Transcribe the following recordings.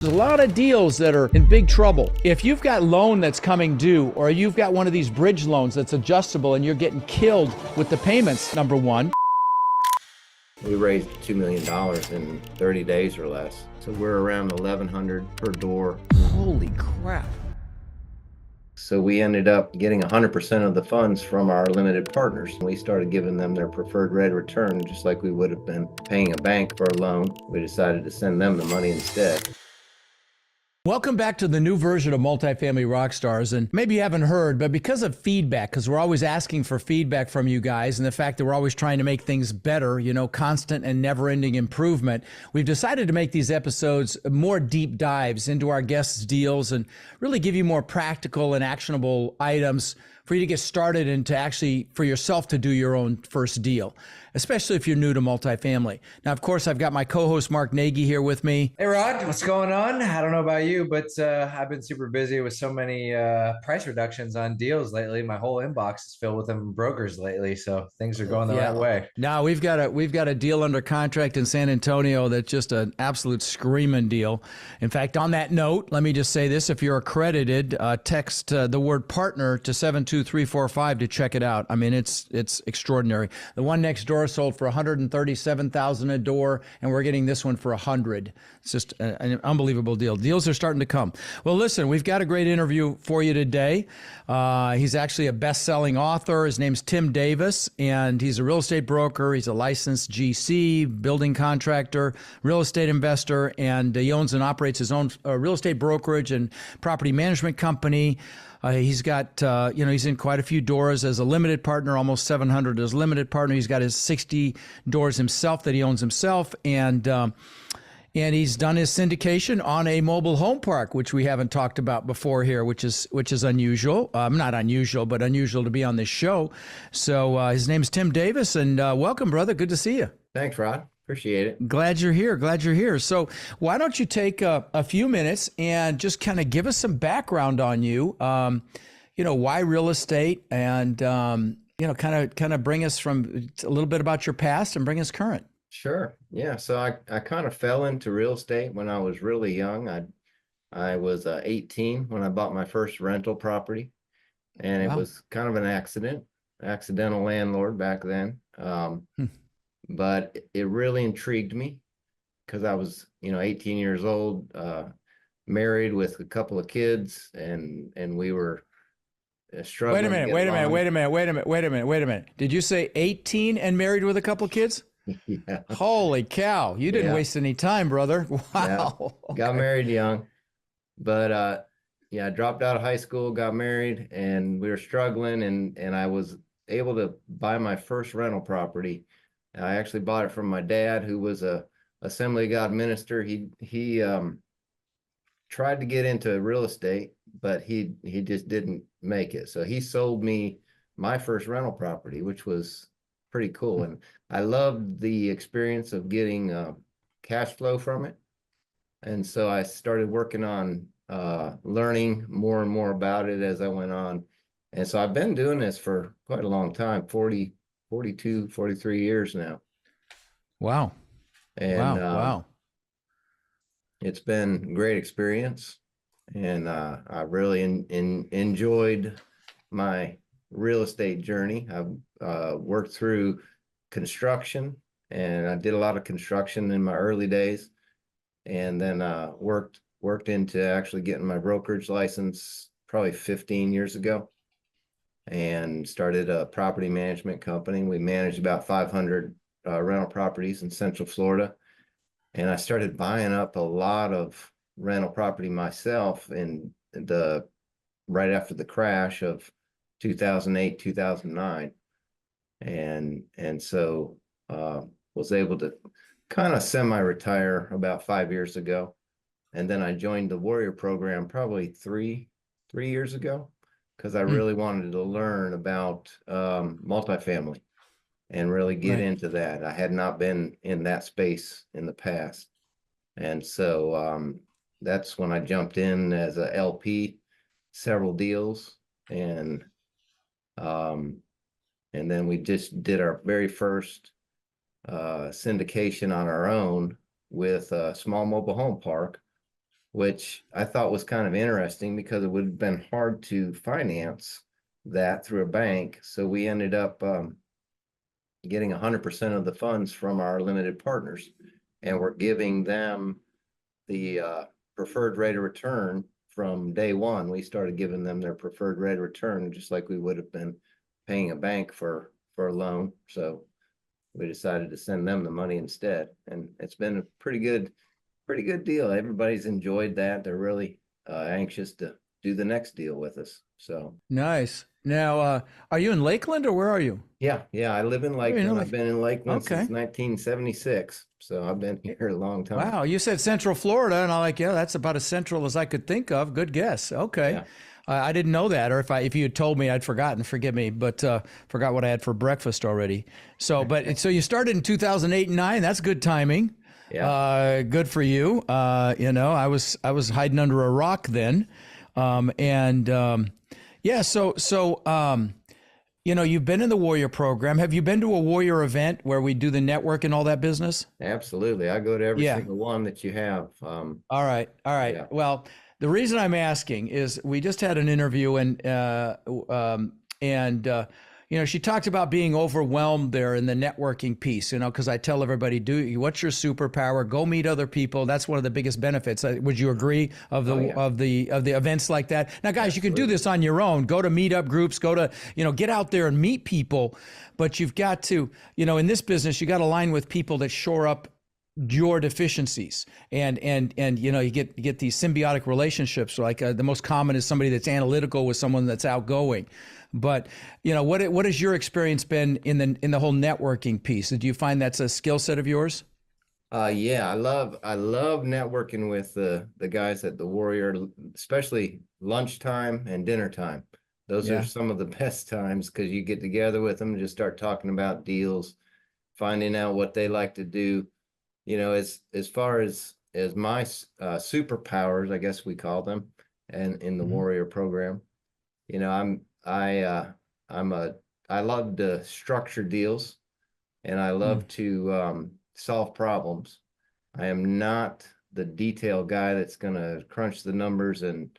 There's a lot of deals that are in big trouble. If you've got loan that's coming due, or you've got one of these bridge loans that's adjustable and you're getting killed with the payments, number one. We raised $2 million in 30 days or less. So we're around 1,100 per door. Holy crap. So we ended up getting 100% of the funds from our limited partners. We started giving them their preferred rate of return, just like we would have been paying a bank for a loan. We decided to send them the money instead. Welcome back to the new version of Multifamily Rockstars. And maybe you haven't heard, but because of feedback, because we're always asking for feedback from you guys, and the fact that we're always trying to make things better, constant and never-ending improvement, we've decided to make these episodes more deep dives into our guests' deals and really give you more practical and actionable items for you to get started and to actually, for yourself, to do your own first deal, especially if you're new to multifamily. Now, of course, I've got my co-host Mark Nagy here with me. Hey, Rod, what's going on? I don't know about you, but I've been super busy with so many price reductions on deals lately. My whole inbox is filled with them from brokers lately, so things are going the right way. Now we've got a deal under contract in San Antonio that's just an absolute screaming deal. In fact, on that note, let me just say this: if you're accredited, text the word partner to 72345 to check it out. I mean, it's extraordinary. The one next door sold for $137,000 a door, and we're getting this one for $100,000. It's just an unbelievable deal. Deals are starting to come. Well, listen, we've got a great interview for you today. He's actually a best-selling author. His name's Tim Davis, and he's a real estate broker. He's a licensed GC, building contractor, real estate investor, and he owns and operates his own real estate brokerage and property management company. He's got, he's in quite a few doors as a limited partner, almost 700 as a limited partner. He's got his 60 doors himself that he owns himself. And he's done his syndication on a mobile home park, which we haven't talked about before here, which is unusual. Not unusual, but unusual to be on this show. So his name's Tim Davis, and welcome, brother. Good to see you. Thanks, Rod. Appreciate it. Glad you're here. So why don't you take a few minutes and just kind of give us some background on you, why real estate, and, kind of bring us from a little bit about your past and bring us current. Sure. Yeah. So I kind of fell into real estate when I was really young. I was 18 when I bought my first rental property, and It was kind of an accidental landlord back then. But it really intrigued me because I was, 18 years old, married with a couple of kids, and we were struggling. Wait a minute. Did you say 18 and married with a couple of kids? Yeah. Holy cow. You didn't waste any time, brother. Wow. Yeah. Got married young, but I dropped out of high school, got married, and we were struggling, and I was able to buy my first rental property. I actually bought it from my dad, who was a Assembly of God minister. He tried to get into real estate, but he just didn't make it. So he sold me my first rental property, which was pretty cool. And I loved the experience of getting cash flow from it. And so I started working on learning more and more about it as I went on. And so I've been doing this for quite a long time, 42, 43 years now. Wow. And wow. It's been a great experience. And I really enjoyed my real estate journey. I've worked through construction, and I did a lot of construction in my early days, and then worked into actually getting my brokerage license probably 15 years ago, and started a property management company. We managed about 500 rental properties in Central Florida, and I started buying up a lot of rental property myself right after the crash of 2008, 2009. And so was able to kind of semi-retire about 5 years ago. And then I joined the Warrior program probably three years ago, because I really wanted to learn about multifamily and really get into that. I had not been in that space in the past. And so that's when I jumped in as a LP, several deals, and then we just did our very first syndication on our own with a small mobile home park which I thought was kind of interesting because it would have been hard to finance that through a bank. So we ended up getting 100% of the funds from our limited partners, and we're giving them the preferred rate of return from day one. We started giving them their preferred rate of return, just like we would have been paying a bank for a loan. So we decided to send them the money instead, and it's been a pretty good deal. Everybody's enjoyed that. They're really anxious to do the next deal with us. So Nice. Now, are you in Lakeland or where are you? yeah, I live in Lakeland. I've been in Lakeland Okay. since 1976. So I've been here a long time. Wow, you said Central Florida, and I'm like, yeah, that's about as central as I could think of. Good guess. Okay. Yeah. I didn't know that, or if you had told me, I'd forgotten. Forgive me, but forgot what I had for breakfast already. So, so you started in 2008 and 9. That's good timing. Yeah. Good for you. You know, I was hiding under a rock then, yeah. So you know, you've been in the Warrior program. Have you been to a Warrior event where we do the network and all that business? Absolutely. I go to every single one that you have. All right. Yeah. Well, the reason I'm asking is we just had an interview and you know, she talked about being overwhelmed there in the networking piece, you know, because I tell everybody, what's your superpower? Go meet other people. That's one of the biggest benefits. Would you agree of the events like that? Now, guys, you can do this on your own. Go to meetup groups, you know, get out there and meet people, but you've got to, you know, in this business, you got to align with people that shore up your deficiencies, and you know, you get these symbiotic relationships. Like the most common is somebody that's analytical with someone that's outgoing. But you know, what has your experience been in the whole networking piece? Do you find that's a skill set of yours? Yeah, I love networking with the guys at the Warrior, especially lunchtime and dinner time. Those are some of the best times because you get together with them and just start talking about deals, finding out what they like to do. You know, as far as my superpowers, I guess we call them, and in the Warrior program, you know, I love to structure deals, and I love to solve problems. I am not the detail guy that's going to crunch the numbers, and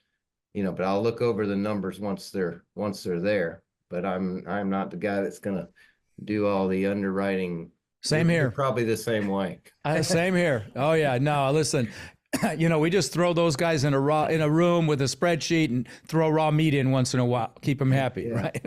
you know, but I'll look over the numbers once they're there. But I'm not the guy that's going to do all the underwriting. Same here. You're probably the same way. Same here. Oh yeah. No, listen. You know, we just throw those guys in a room with a spreadsheet and throw raw meat in once in a while. Keep them happy, right?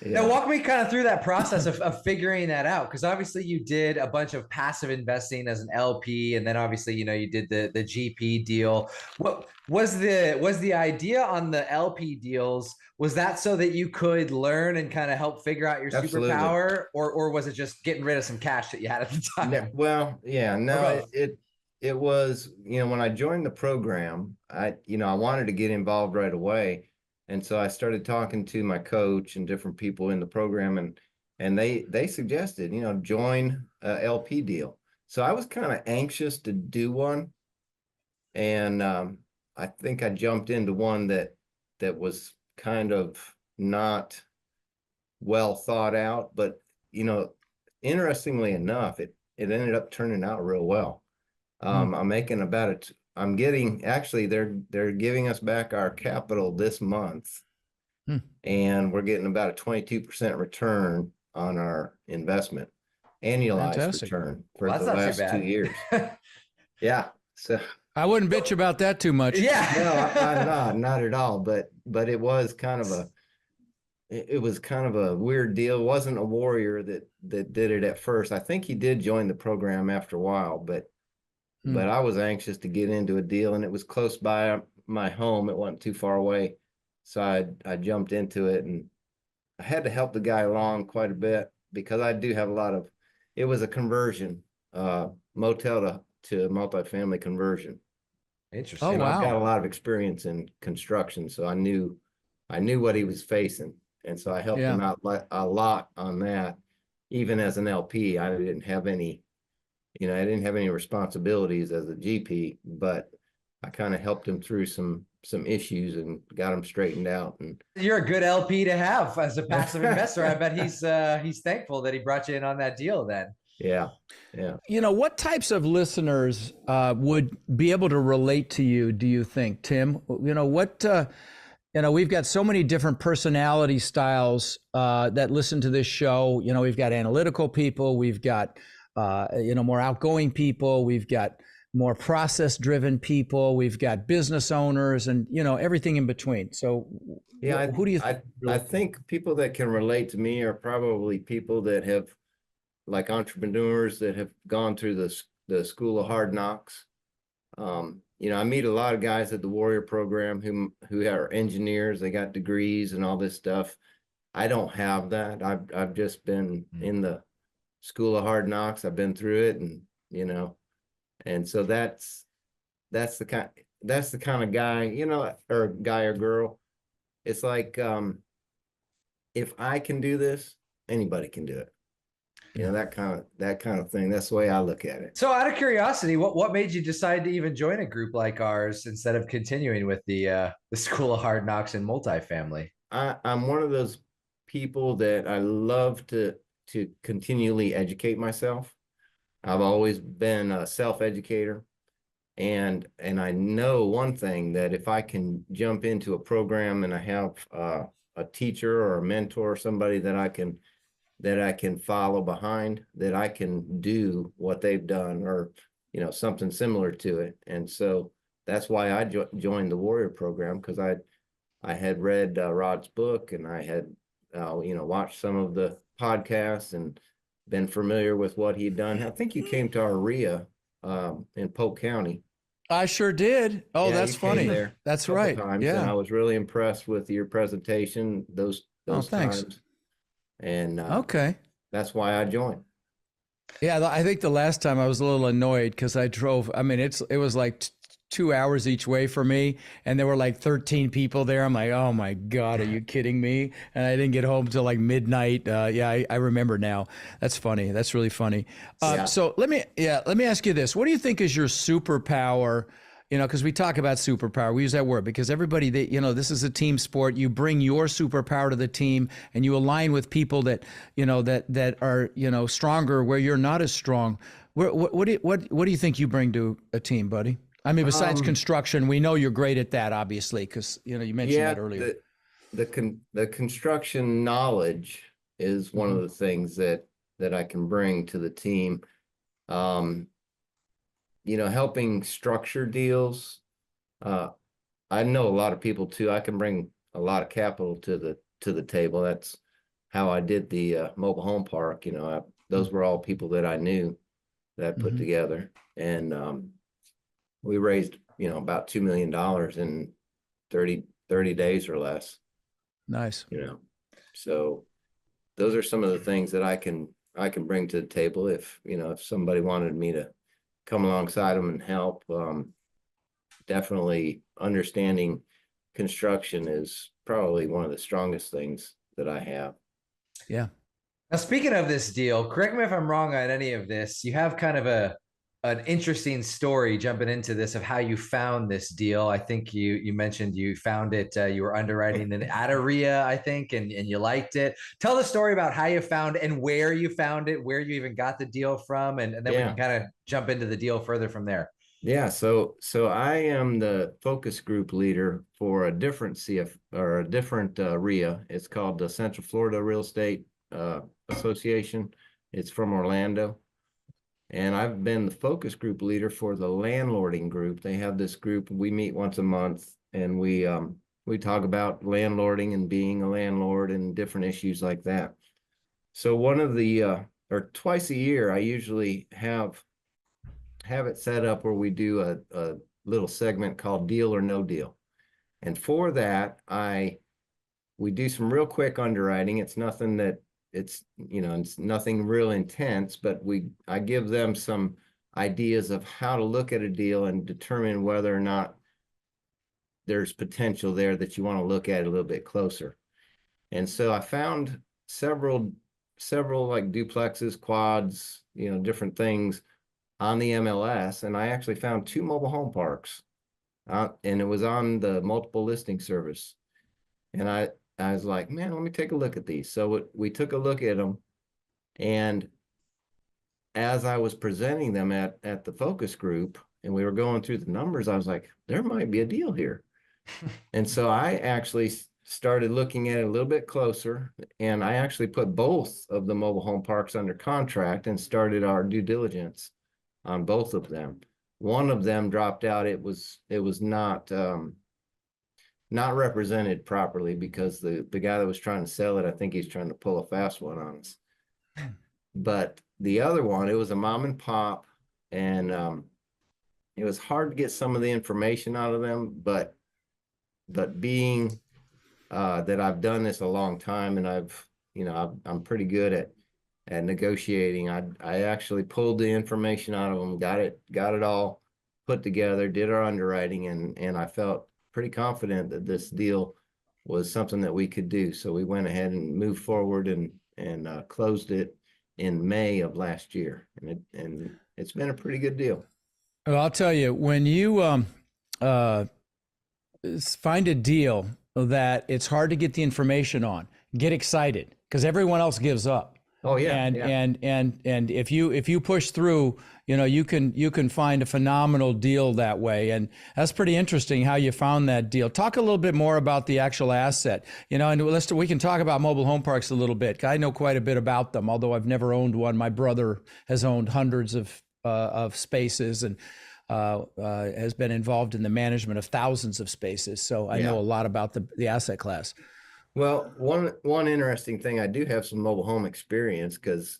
Now, walk me kind of through that process of figuring that out, because obviously you did a bunch of passive investing as an LP, and then obviously, you know, you did the GP deal. What was the idea on the LP deals? Was that so that you could learn and kind of help figure out your superpower, or was it just getting rid of some cash that you had at the time? Well, yeah, no, it was, you know, when I joined the program, I wanted to get involved right away. And so I started talking to my coach and different people in the program, and they suggested, you know, join a LP deal. So I was kind of anxious to do one. And I think I jumped into one that was kind of not well thought out, but you know, interestingly enough, it ended up turning out real well. I'm making I'm getting, actually, they're giving us back our capital this month, and we're getting about a 22% return on our investment, annualized return for the last 2 years. Yeah, so I wouldn't bitch about that too much. Yeah, no, I'm not at all. But it was kind of a weird deal. It wasn't a Warrior that did it at first. I think he did join the program after a while, but I was anxious to get into a deal, and it was close by my home. It wasn't too far away. So I jumped into it, and I had to help the guy along quite a bit because I do have it was a conversion, motel to multifamily conversion. Interesting. Oh, wow. I've got a lot of experience in construction, so I knew what he was facing. And so I helped him out a lot on that. Even as an LP, I didn't have any responsibilities as a GP, but I kind of helped him through some issues and got him straightened out. And you're a good LP to have as a passive investor. I bet he's thankful that he brought you in on that deal then. Yeah. Yeah. What types of listeners would be able to relate to you, do you think, Tim? We've got so many different personality styles that listen to this show. We've got analytical people, we've got, more outgoing people, we've got more process driven people, we've got business owners, and, everything in between. So Yeah. who do you I, think? I think people that can relate to me are probably people that have, like, entrepreneurs that have gone through the school of hard knocks. I meet a lot of guys at the Warrior program who are engineers, they got degrees and all this stuff. I don't have that. I've just been in the school of hard knocks. I've been through it, and so that's the kind of guy, or guy or girl. It's like, if I can do this, anybody can do it. That kind of thing. That's the way I look at it. So out of curiosity, what made you decide to even join a group like ours instead of continuing with the School of Hard Knocks and multifamily? I'm one of those people that I love to continually educate myself. I've always been a self-educator, and I know one thing, that if I can jump into a program and I have a teacher or a mentor, somebody that I can follow behind, that I can do what they've done, or something similar to it. And so that's why I joined the Warrior program, because I had read Rod's book, and I had watched some of the podcasts and been familiar with what he'd done. I think you came to our RIA in Polk County. I sure did. Oh, Yeah, that's you came funny. there That's a couple right. times, Yeah. and I was really impressed with your presentation those thanks. times. And Okay. that's why I joined. Yeah, I think the last time I was a little annoyed because I drove. I mean, it was like 2 hours each way for me, and there were like 13 people there. I'm like, oh my God, are you kidding me? And I didn't get home till like midnight. Yeah, I remember now. That's funny. That's really funny. Yeah. So let me ask you this: what do you think is your superpower? Because we talk about superpower, we use that word because everybody this is a team sport. You bring your superpower to the team, and you align with people that that are stronger where you're not as strong. What do you think you bring to a team, buddy? I mean, besides construction, we know you're great at that, obviously, because you mentioned that earlier. The construction knowledge is one of the things that I can bring to the team. Helping structure deals. I know a lot of people too. I can bring a lot of capital to the table. That's how I did the mobile home park. Those were all people that I knew that I put together, and we raised about $2 million in 30 days or less. Nice. So those are some of the things that I can bring to the table if somebody wanted me to come alongside them and help. Definitely understanding construction is probably one of the strongest things that I have. Yeah. Now, speaking of this deal, correct me if I'm wrong on any of this. You have kind of an interesting story jumping into this of how you found this deal. I think you mentioned you found it. You were underwriting an at a RIA, I think, and you liked it. Tell the story about how you found and where you found it, where you even got the deal from, and then we can kind of jump into the deal further from there. Yeah, so I am the focus group leader for a different RIA. It's called the Central Florida Real Estate Association. It's from Orlando. And I've been the focus group leader for the landlording group. They have this group. We meet once a month, and we talk about landlording and being a landlord and different issues like that. So one of the or twice a year, I usually have it set up where we do a little segment called Deal or No Deal. And for that, we do some real quick underwriting. It's nothing that it's nothing real intense, but I give them some ideas of how to look at a deal and determine whether or not there's potential there that you want to look at a little bit closer. And so I found several like duplexes, quads, different things on the MLS, and I actually found 2 mobile home parks, and it was on the multiple listing service. And I was like, man, let me take a look at these. So we took a look at them, and as I was presenting them at the focus group and we were going through the numbers, I was like, there might be a deal here. And so I actually started looking at it a little bit closer, and I actually put both of the mobile home parks under contract and started our due diligence on both of them. One of them dropped out. It was not represented properly because the guy that was trying to sell it, I think he's trying to pull a fast one on us. But the other one, it was a mom and pop, and it was hard to get some of the information out of them, but being that I've done this a long time and I'm pretty good at negotiating. I actually pulled the information out of them, got it all put together, did our underwriting, and I felt pretty confident that this deal was something that we could do. So we went ahead and moved forward and closed it in May of last year, and it's been a pretty good deal. Well, I'll tell you, when you find a deal that it's hard to get the information on, get excited because everyone else gives up. Oh yeah. And if you push through, you can find a phenomenal deal that way. And that's pretty interesting how you found that deal. Talk a little bit more about the actual asset, and we can talk about mobile home parks a little bit. I know quite a bit about them, although I've never owned one. My brother has owned hundreds of spaces and has been involved in the management of thousands of spaces. So I know a lot about the asset class. Well, one interesting thing, I do have some mobile home experience because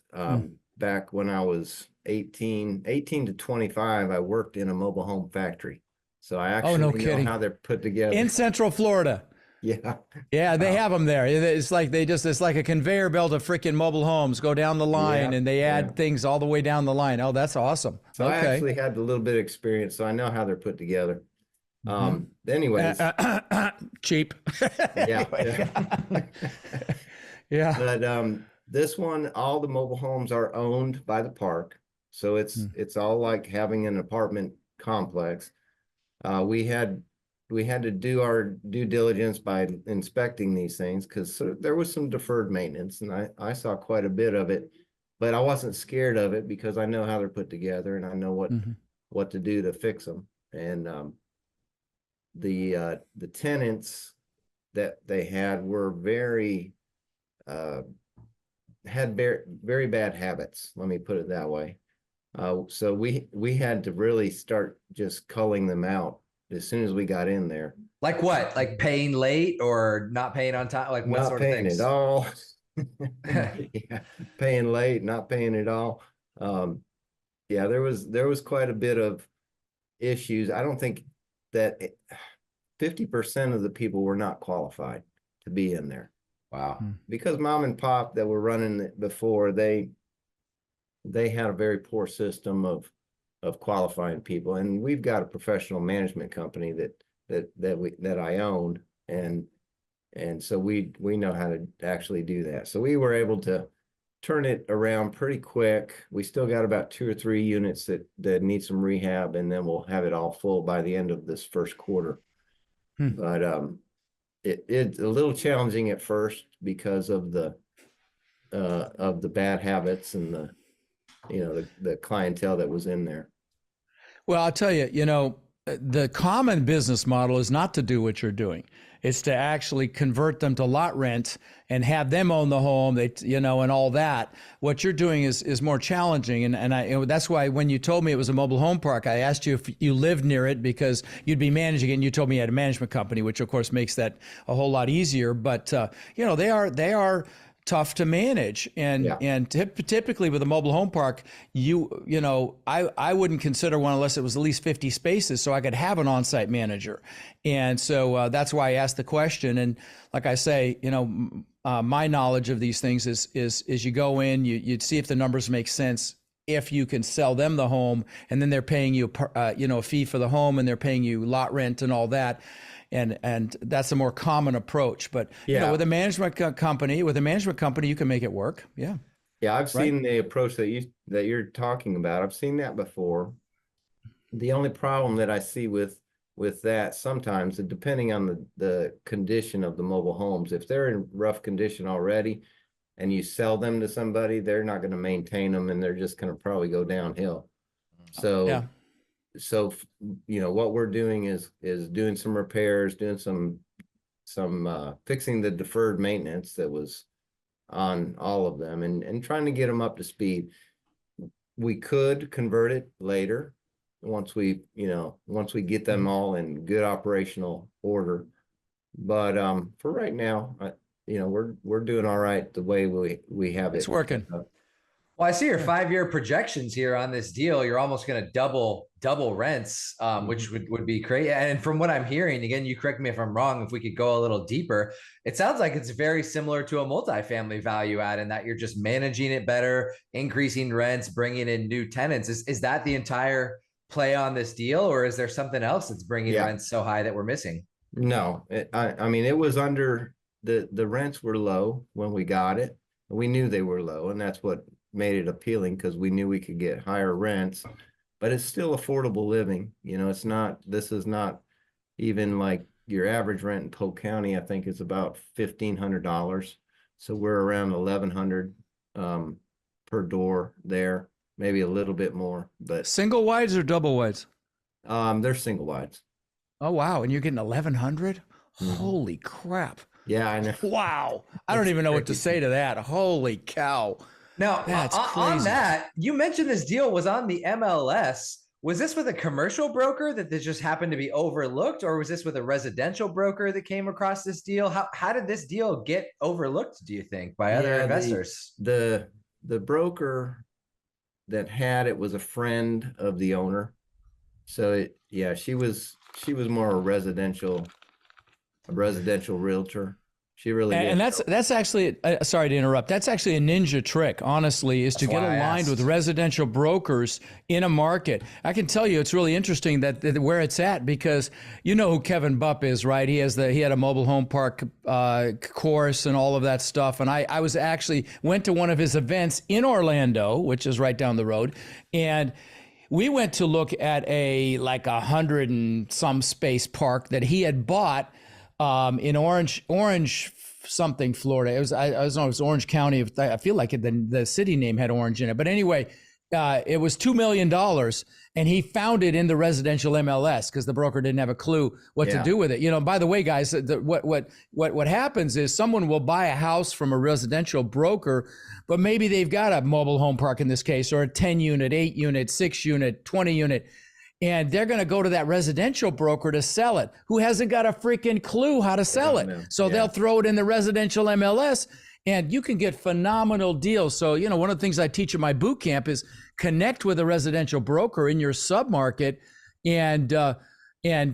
back when I was 18 to 25, I worked in a mobile home factory. So I actually know how they're put together. In Central Florida. Yeah. Yeah, they have them there. It's like it's like a conveyor belt of freaking mobile homes go down the line and they add things all the way down the line. Oh, that's awesome. So I actually had a little bit of experience, so I know how they're put together. Anyways. Cheap. Yeah. Yeah. But this one, all the mobile homes are owned by the park. So it's all like having an apartment complex. We had to do our due diligence by inspecting these things because there was some deferred maintenance, and I saw quite a bit of it, but I wasn't scared of it because I know how they're put together and I know what to do to fix them. And the tenants that they had were had very bad habits. Let me put it that way. So we had to really start just culling them out as soon as we got in there. Like what? Like paying late or not paying on time? Like what not sort of paying things? at all. Yeah, paying late, not paying at all. Yeah, there was quite a bit of issues. I don't think that 50% of the people were not qualified to be in there. Wow. Because mom and pop that were running it before, they had a very poor system of qualifying people, and we've got a professional management company that I own, and so we know how to actually do that. So we were able to turn it around pretty quick. We still got about 2 or 3 units that need some rehab, and then we'll have it all full by the end of this first quarter. But it's a little challenging at first because of the bad habits and the clientele that was in there. Well, I'll tell you, the common business model is not to do what you're doing. It's to actually convert them to lot rent and have them own the home, and all that. What you're doing is more challenging. And that's why when you told me it was a mobile home park, I asked you if you lived near it because you'd be managing it. And you told me you had a management company, which of course makes that a whole lot easier. But, they are tough to manage. And typically with a mobile home park, I wouldn't consider one unless it was at least 50 spaces so I could have an on-site manager. And so that's why I asked the question. And like I say, my knowledge of these things is you go in, you'd see if the numbers make sense, if you can sell them the home, and then they're paying you a fee for the home, and they're paying you lot rent and all that. And that's a more common approach. But with a management company, you can make it work. Yeah. Yeah, I've seen the approach that you're talking about. I've seen that before. The only problem that I see with that sometimes, depending on the condition of the mobile homes, if they're in rough condition already, and you sell them to somebody, they're not going to maintain them, and they're just going to probably go downhill. So, Yeah. so, what we're doing is doing some repairs, doing some fixing the deferred maintenance that was on all of them, and trying to get them up to speed. We could convert it later once we get them all in good operational order. But for right now, we're doing all right the way we have it. It's working. Well, I see your 5-year projections here on this deal. You're almost going to double rents, which would be great. And from what I'm hearing, again, you correct me if I'm wrong, if we could go a little deeper, it sounds like it's very similar to a multifamily value add in that you're just managing it better, increasing rents, bringing in new tenants. Is that the entire play on this deal, or is there something else that's bringing rents so high that we're missing? No, I mean, it was under the rents were low when we got it. We knew they were low, and that's what made it appealing, because we knew we could get higher rents, but it's still affordable living. This is not even like your average rent in Polk County. I think it's about $1,500. So we're around 1,100 per door there, maybe a little bit more, but Single wides or double wides? they're single wides. Oh, wow. And you're getting 1,100? Holy crap. Yeah, I know. Wow. I don't even know what to say to that. Holy cow. Now, That's on crazy. that, you mentioned this deal was on the MLS. Was this with a commercial broker that this just happened to be overlooked, or was this with a residential broker that came across this deal? How did this deal get overlooked, do you think, by other investors? The broker that had it was a friend of the owner. So she was more a residential realtor. She really did. And that's actually, sorry to interrupt, that's actually a ninja trick, honestly, is to get aligned with residential brokers in a market. I can tell you it's really interesting that where it's at, because you know who Kevin Bupp is, right? He had a mobile home park course and all of that stuff. And I went to one of his events in Orlando, which is right down the road. And we went to look at a 100 and some space park that he had bought in Orange something, Florida. It was Orange County. I feel like the city name had Orange in it. But anyway, it was $2 million, and he found it in the residential MLS because the broker didn't have a clue what to do with it. By the way, guys, what happens is someone will buy a house from a residential broker, but maybe they've got a mobile home park in this case, or a 10 unit, 8 unit, 6 unit, 20 unit. And they're going to go to that residential broker to sell it, who hasn't got a freaking clue how to sell it. So they'll throw it in the residential MLS, and you can get phenomenal deals. So, one of the things I teach in my boot camp is connect with a residential broker in your submarket, and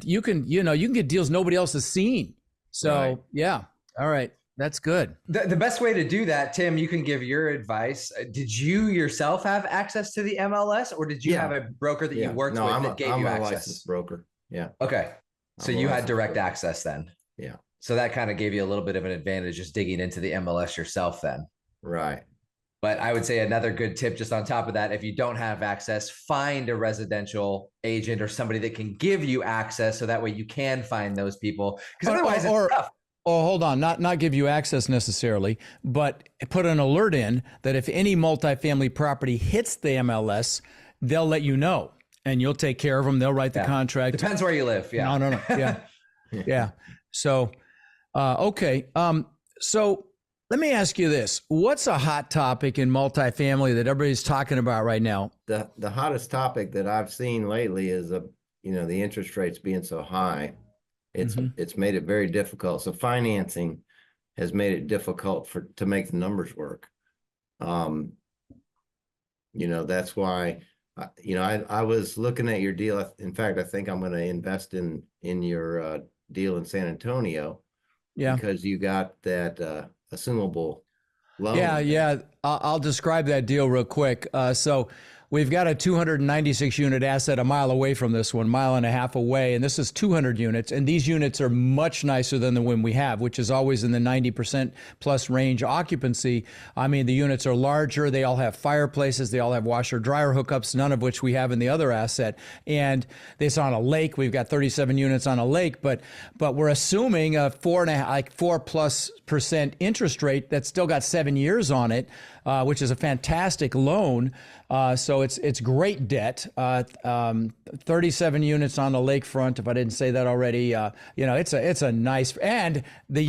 you can get deals nobody else has seen. So, all right. That's good. The best way to do that, Tim, you can give your advice. Did you yourself have access to the MLS, or did you have a broker that you worked with that gave you access? I'm a licensed broker. Yeah. Okay. So you had direct access then. Yeah. So that kind of gave you a little bit of an advantage, just digging into the MLS yourself then. Right. But I would say another good tip just on top of that, if you don't have access, find a residential agent or somebody that can give you access, so that way you can find those people. Because otherwise it's tough. Oh, hold on. Not give you access necessarily, but put an alert in that if any multifamily property hits the MLS, they'll let you know, and you'll take care of them. They'll write the contract. Depends where you live. Yeah. No. Yeah. Yeah. So, okay. So let me ask you this. What's a hot topic in multifamily that everybody's talking about right now? The hottest topic that I've seen lately is the interest rates being so high. It's made it very difficult. So financing has made it difficult to make the numbers work. That's why, I was looking at your deal. In fact, I think I'm going to invest in your deal in San Antonio. Yeah. Because you got that assumable loan. Yeah. I'll describe that deal real quick. So we've got a 296 unit asset a mile away from this one, mile and a half away, and this is 200 units. And these units are much nicer than the one we have, which is always in the 90% plus range occupancy. I mean, the units are larger. They all have fireplaces. They all have washer dryer hookups, none of which we have in the other asset. And it's on a lake. We've got 37 units on a lake, but we're assuming a 4+% interest rate that's still got 7 years on it, which is a fantastic loan. So it's great debt. 37 units on the lakefront. If I didn't say that already, it's a nice, and the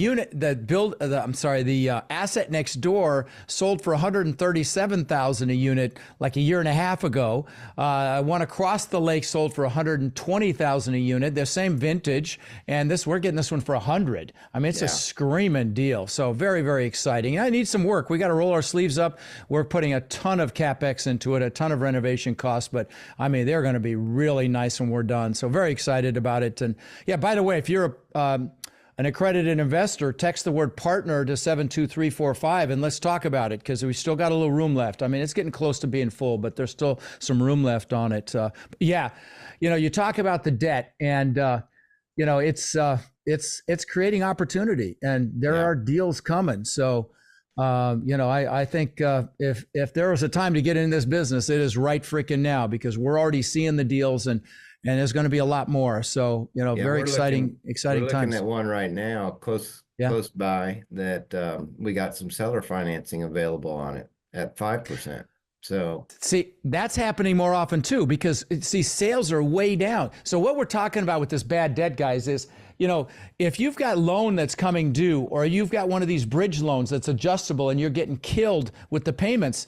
asset next door sold for $137,000 a unit like a year and a half ago. One across the lake sold for $120,000 a unit. The same vintage, and we're getting this one for $100. I mean, it's a screaming deal. So very, very exciting. And I need some work. We got to roll our sleeves up. We're putting a ton of CapEx into it, a ton of renovation costs, but I mean, they're going to be really nice when we're done. So very excited about it. And yeah, by the way, if you're an accredited investor, text the word partner to 72345 and let's talk about it, because we still got a little room left. I mean, it's getting close to being full, but there's still some room left on it. You talk about the debt, and it's creating opportunity, and there are deals coming. So I think if there was a time to get in this business, it is right freaking now, because we're already seeing the deals, and there's going to be a lot more. So, very exciting times. We're looking at one right now close by that we got some seller financing available on it at 5%. So see, that's happening more often too, because sales are way down. So what we're talking about with this bad debt, guys, is, if you've got loan that's coming due, or you've got one of these bridge loans that's adjustable and you're getting killed with the payments,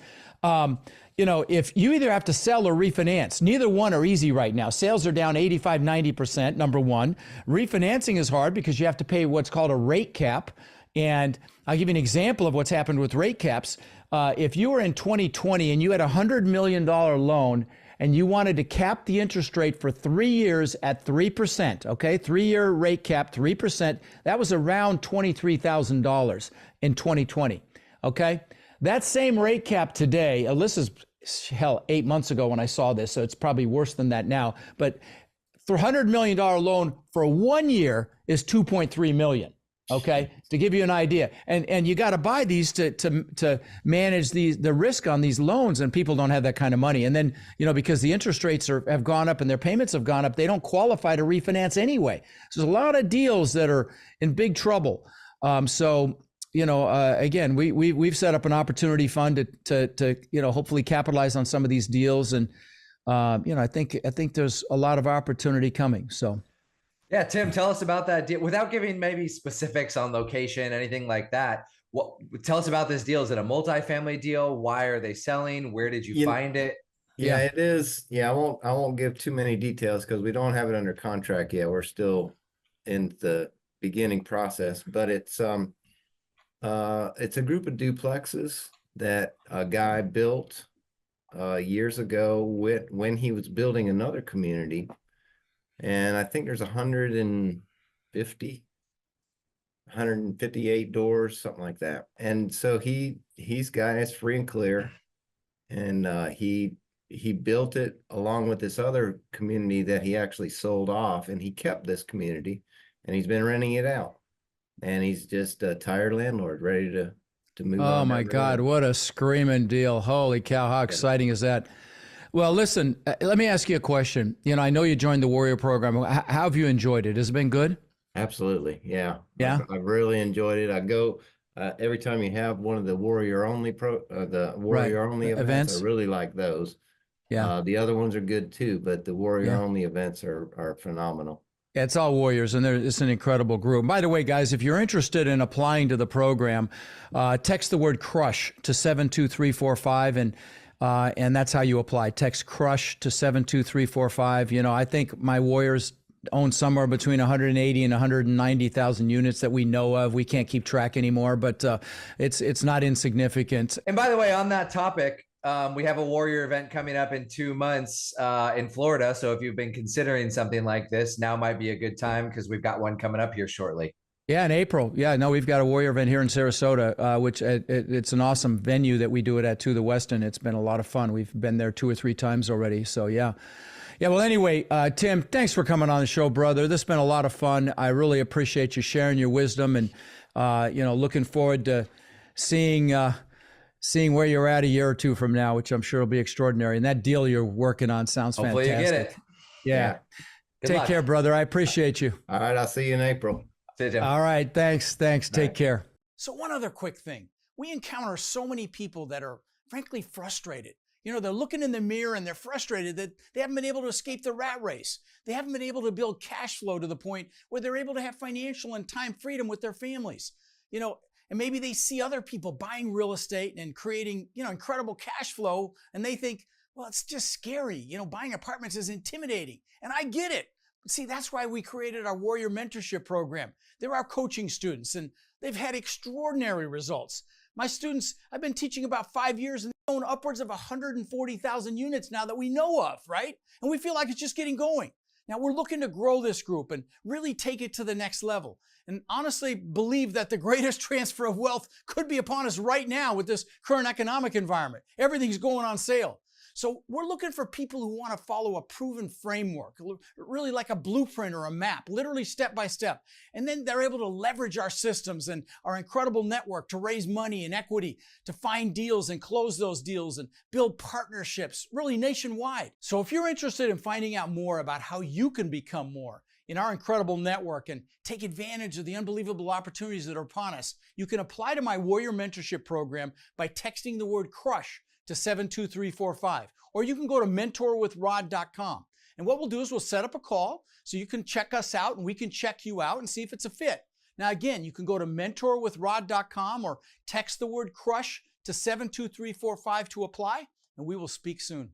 if you either have to sell or refinance, neither one are easy right now. Sales are down 85, 90%, number one. Refinancing is hard because you have to pay what's called a rate cap. And I'll give you an example of what's happened with rate caps. If you were in 2020 and you had a $100 million loan and you wanted to cap the interest rate for 3 years at 3%, okay, 3-year rate cap, 3%, that was around $23,000 in 2020, okay? That same rate cap today, this is 8 months ago when I saw this, so it's probably worse than that now, but for $100 million loan for 1 year is $2.3 million. Okay, to give you an idea, and you got to buy these to manage the risk on these loans, and people don't have that kind of money. And then because the interest rates have gone up and their payments have gone up, they don't qualify to refinance anyway. So there's a lot of deals that are in big trouble. Again, we've set up an opportunity fund to hopefully capitalize on some of these deals, and I think there's a lot of opportunity coming. So. Yeah, Tim, tell us about that deal without giving maybe specifics on location, anything like that. Tell us about this deal. Is it a multifamily deal? Why are they selling? Where did you find it? Yeah, it is. Yeah, I won't give too many details because we don't have it under contract yet. We're still in the beginning process, but it's a group of duplexes that a guy built years ago when he was building another community. And I think there's 158 doors, something like that. And so he's got it's free and clear. And he built it along with this other community that he actually sold off, and he kept this community, and he's been renting it out. And he's just a tired landlord ready to move on. Oh my God, what a screaming deal. Holy cow, how exciting is that? Well, listen, let me ask you a question. I know you joined the Warrior program. How have you enjoyed it? Has it been good? Absolutely. Yeah. Yeah. I've really enjoyed it. I go every time you have one of the Warrior only events. I really like those. Yeah. The other ones are good too, but the Warrior only events are phenomenal. Yeah, it's all Warriors, and it's an incredible group. By the way, guys, if you're interested in applying to the program, text the word CRUSH to 72345, and that's how you apply. Text CRUSH to 72345. I think my Warriors own somewhere between 180 and 190,000 units that we know of. We can't keep track anymore, but it's not insignificant. And by the way, on that topic, we have a Warrior event coming up in 2 months in Florida. So if you've been considering something like this, now might be a good time, because we've got one coming up here shortly. Yeah, in April. Yeah, no, we've got a Warrior event here in Sarasota, which it's an awesome venue that we do it at too, the Westin. It's been a lot of fun. We've been there 2 or 3 times already. So yeah. Yeah, well, anyway, Tim, thanks for coming on the show, brother. This has been a lot of fun. I really appreciate you sharing your wisdom and, looking forward to seeing where you're at a year or 2 from now, which I'm sure will be extraordinary. And that deal you're working on sounds Hopefully fantastic. you get it. Yeah. Good Take luck. care, brother. I appreciate you. All right, I'll see you in April. See you, Tim. All right. Thanks. Take care. So one other quick thing. We encounter so many people that are frankly frustrated. They're looking in the mirror and they're frustrated that they haven't been able to escape the rat race. They haven't been able to build cash flow to the point where they're able to have financial and time freedom with their families. And maybe they see other people buying real estate and creating, incredible cash flow, and they think, well, it's just scary. Buying apartments is intimidating. And I get it. See, that's why we created our Warrior Mentorship Program. They're our coaching students, and they've had extraordinary results. My students, I've been teaching about 5 years, and they own upwards of 140,000 units now that we know of, right? And we feel like it's just getting going. Now, we're looking to grow this group and really take it to the next level. And honestly believe that the greatest transfer of wealth could be upon us right now with this current economic environment. Everything's going on sale. So we're looking for people who want to follow a proven framework, really like a blueprint or a map, literally step by step. And then they're able to leverage our systems and our incredible network to raise money and equity, to find deals and close those deals and build partnerships, really nationwide. So if you're interested in finding out more about how you can become more in our incredible network and take advantage of the unbelievable opportunities that are upon us, you can apply to my Warrior Mentorship Program by texting the word CRUSH to 72345, or you can go to mentorwithrod.com. And what we'll do is we'll set up a call so you can check us out and we can check you out and see if it's a fit. Now, again, you can go to mentorwithrod.com or text the word CRUSH to 72345 to apply, and we will speak soon.